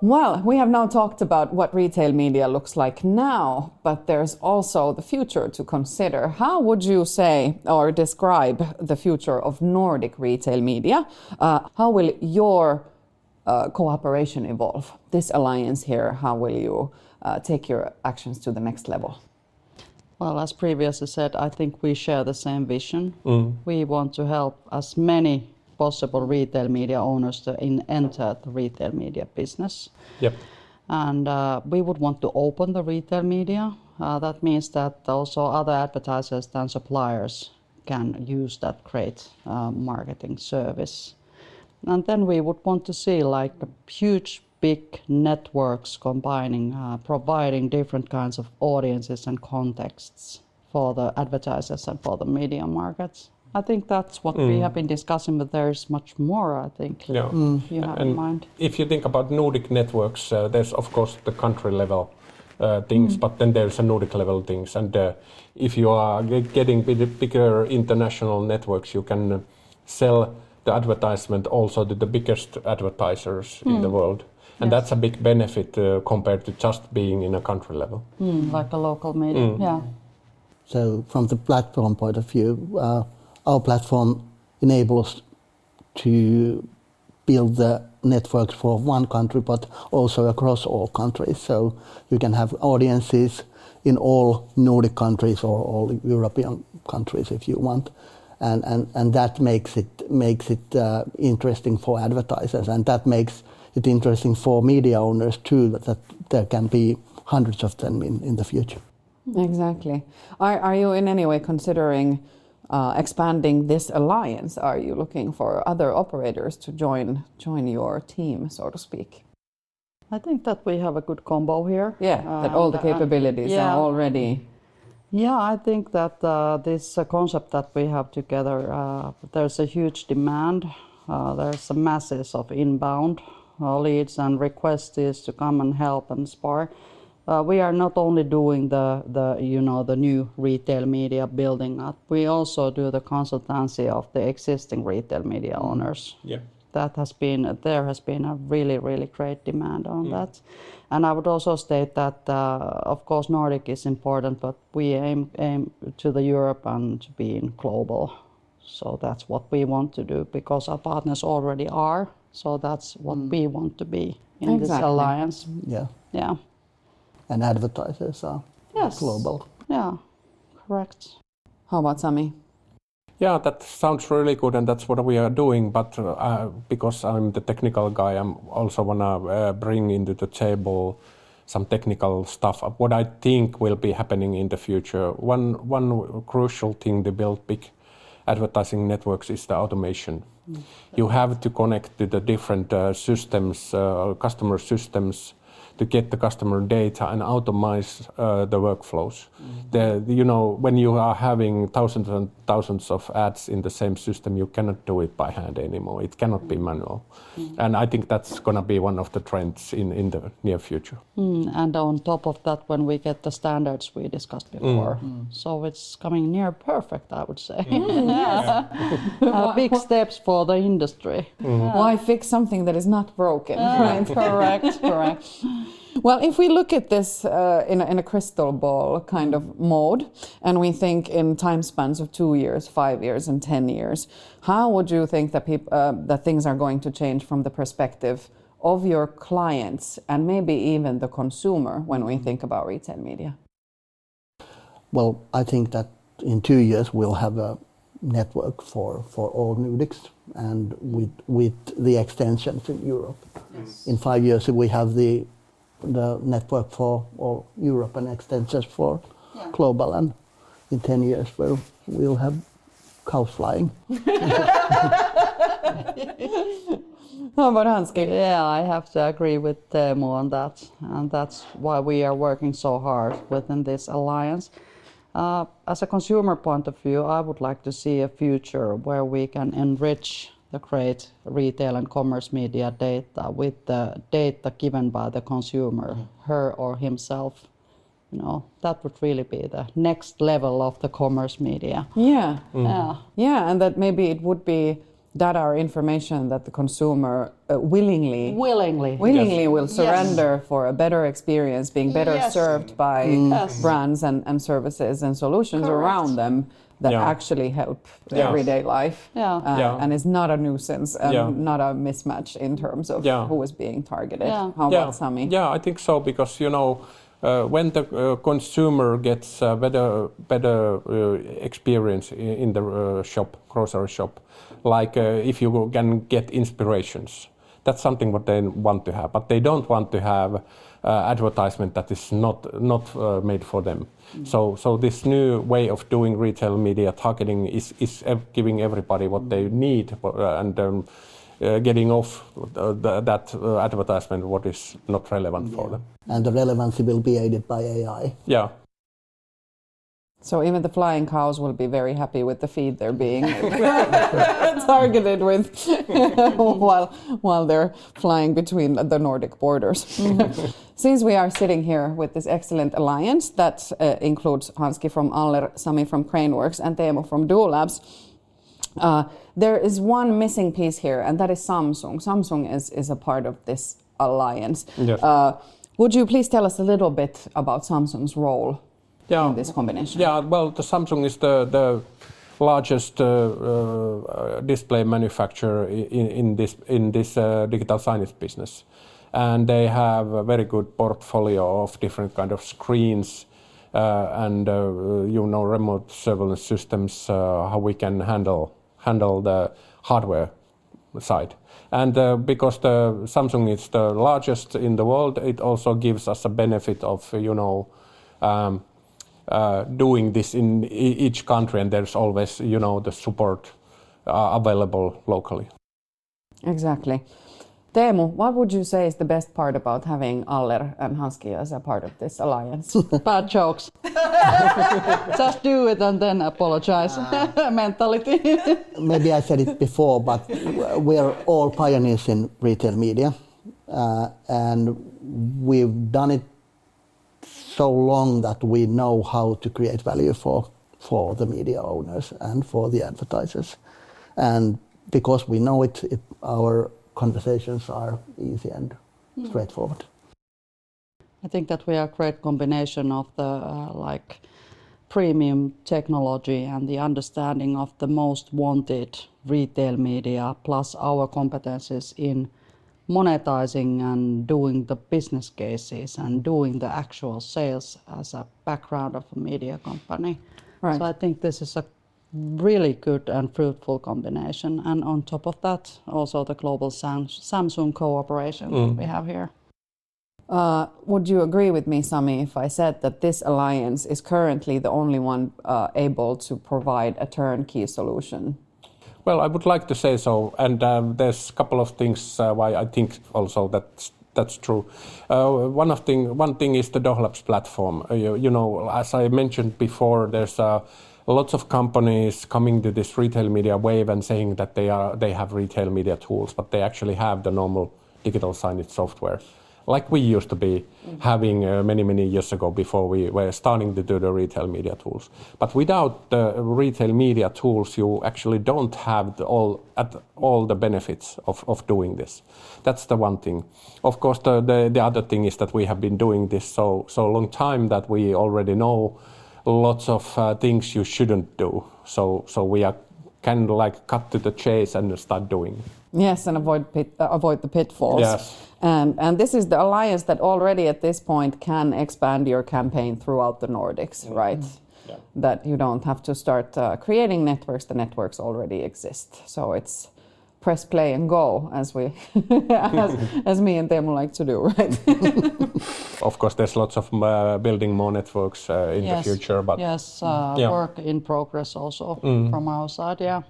Well, we have now talked about what retail media looks like now, but there's also the future to consider. How would you say or describe the future of Nordic retail media? How will your cooperation evolve? This alliance here, how will you take your actions to the next level? Well, as previously said, I think we share the same vision. We want to help as many possible retail media owners to enter the retail media business. Yep. And we would want to open the retail media. That means that also other advertisers than suppliers can use that great marketing service. And then we would want to see like huge, big networks combining, providing different kinds of audiences and contexts for the advertisers and for the media markets. I think that's what we have been discussing, but there's much more, I think, you have in mind. If you think about Nordic networks, there's of course the country level things, but then there's a Nordic level things. And if you are getting bigger international networks, you can sell the advertisement also to the biggest advertisers in the world. And that's a big benefit compared to just being in a country level. Like a local media, yeah. So from the platform point of view, our platform enables to build the networks for one country, but also across all countries. So you can have audiences in all Nordic countries or all European countries if you want. And that makes it interesting for advertisers, and that makes it interesting for media owners too, that there can be hundreds of them in the future. Exactly. Are you in any way considering expanding this alliance? Are you looking for other operators to join your team, so to speak? I think that we have a good combo here. Yeah, that all the capabilities are already... Yeah, I think that this concept that we have together, there's a huge demand. There's a masses of inbound leads and requests to come and help and spar. We are not only doing the new retail media building up. We also do the consultancy of the existing retail media owners. Yeah. There has been a really great demand on that. And I would also state that of course Nordic is important, but we aim to the Europe and to be in global. So that's what we want to do because our partners already are. So that's what we want to be in this alliance. Yeah. Yeah. And advertisers are global. Yeah, correct. How about Sami? Yeah, that sounds really good, and that's what we are doing. But because I'm the technical guy, I also wanna bring into the table some technical stuff. What I think will be happening in the future. One crucial thing to build big advertising networks is the automation. You have to connect to the different systems, customer systems, to get the customer data and automate the workflows. When you are having thousands and thousands of ads in the same system, you cannot do it by hand anymore. It cannot be manual. And I think that's going to be one of the trends in the near future. And on top of that, when we get the standards we discussed before. So it's coming near perfect, I would say. Big steps for the industry. Why fix something that is not broken? Right? Correct. Well, if we look at this in a crystal ball kind of mode, and we think in time spans of 2 years, 5 years, and 10 years, how would you think that that things are going to change from the perspective of your clients and maybe even the consumer when we think about retail media? Well, I think that in 2 years we'll have a network for all Nordics and with the extensions in Europe. Yes. In 5 years we have the network for all Europe and extensions for global, and in 10 years we'll have cows flying. How about Hanski? Yeah, I have to agree with Teemu on that, and that's why we are working so hard within this alliance. As a consumer point of view, I would like to see a future where we can enrich the great retail and commerce media data with the data given by the consumer, her or himself. That would really be the next level of the commerce media. Yeah, and that maybe it would be data or information that the consumer willingly Willingly. will surrender for a better experience, being better Yes. served by Yes. brands and services and solutions Correct. around them that Yeah. actually help Yeah. everyday life. Yeah. Yeah. And is not a nuisance and Yeah. not a mismatch in terms of Yeah. who is being targeted. Yeah. How about Sami? Yeah, I think so, because when the consumer gets a better experience in the grocery shop, like if you can get inspirations, that's something what they want to have, but they don't want to have advertisement that is not made for them. So this new way of doing retail media targeting is giving everybody what they need, and getting off that advertisement what is not relevant for them. And the relevancy will be aided by AI. Yeah. So even the flying cows will be very happy with the feed they're being targeted with while they're flying between the Nordic borders. Since we are sitting here with this excellent alliance that includes Hanski from Aller, Sami from Craneworks, and Teemu from Doohlabs, there is one missing piece here, and that is Samsung. Samsung is a part of this alliance. Yes. Would you please tell us a little bit about Samsung's role in this combination? Yeah, well, the Samsung is the largest display manufacturer in this digital signage business, and they have a very good portfolio of different kind of screens and remote surveillance systems, how we can handle the hardware side. And because the Samsung is the largest in the world, it also gives us a benefit of doing this in each country, and there's always the support available locally. Exactly. Teemu, what would you say is the best part about having Aller and Hanski as a part of this alliance? Bad jokes. Just do it and then apologize. Mentality. Maybe I said it before, but we're all pioneers in retail media, and we've done it so long that we know how to create value for the media owners and for the advertisers. And because we know it, our conversations are easy and straightforward. I think that we are a great combination of the premium technology and the understanding of the most wanted retail media, plus our competences in monetizing and doing the business cases and doing the actual sales as a background of a media company. Right. So I think this is a really good and fruitful combination. And on top of that, also the global Samsung cooperation that we have here. Would you agree with me, Sami, if I said that this alliance is currently the only one able to provide a turnkey solution? Well, I would like to say so, and there's a couple of things why I think also that's true. One thing is the Doohlabs platform. As I mentioned before, there's lots of companies coming to this retail media wave and saying that they have retail media tools, but they actually have the normal digital signage software, like we used to be having many years ago before we were starting to do the retail media tools. But without the retail media tools, you actually don't have all the benefits of doing this. That's the one thing. Of course, the other thing is that we have been doing this so long time that we already know lots of things you shouldn't do. So we are kind of cut to the chase and start doing. Yes, and avoid the pitfalls. Yes. And this is the alliance that already at this point can expand your campaign throughout the Nordics, right? Yeah. That you don't have to start creating networks. The networks already exist. So it's press play and go, as we, as me and Teemu like to do, right? Of course, there's lots of building more networks in the future, but work in progress also from our side, yeah.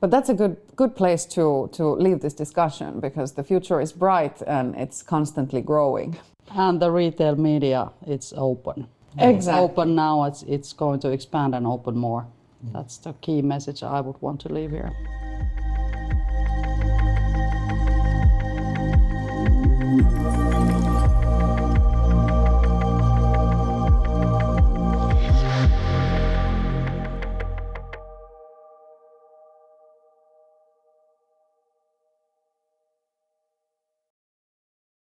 But that's a good place to leave this discussion, because the future is bright and it's constantly growing. And the retail media, it's open. Exactly. It's open now, it's going to expand and open more. That's the key message I would want to leave here.